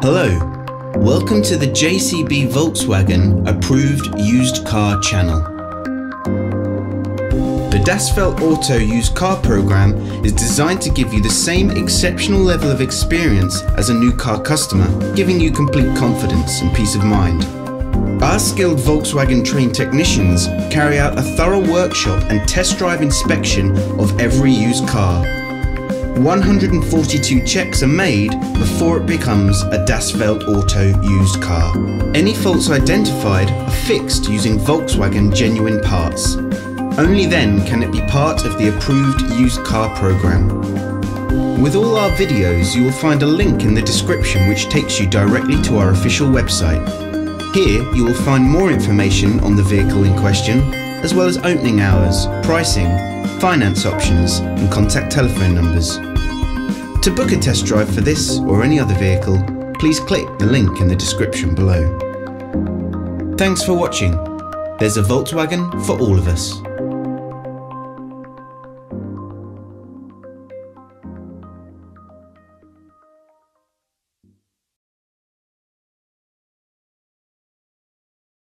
Hello, welcome to the JCB Volkswagen Approved Used Car channel. The Das Welt Auto Used Car program is designed to give you the same exceptional level of experience as a new car customer, giving you complete confidence and peace of mind. Our skilled Volkswagen trained technicians carry out a thorough workshop and test drive inspection of every used car. 142 checks are made before it becomes a Das Welt Auto used car. Any faults identified are fixed using Volkswagen genuine parts. Only then can it be part of the approved used car program. With all our videos, you will find a link in the description which takes you directly to our official website. Here you will find more information on the vehicle in question, as well as opening hours, pricing, finance options and contact telephone numbers. To book a test drive for this or any other vehicle, please click the link in the description below. Thanks for watching. There's a Volkswagen for all of us.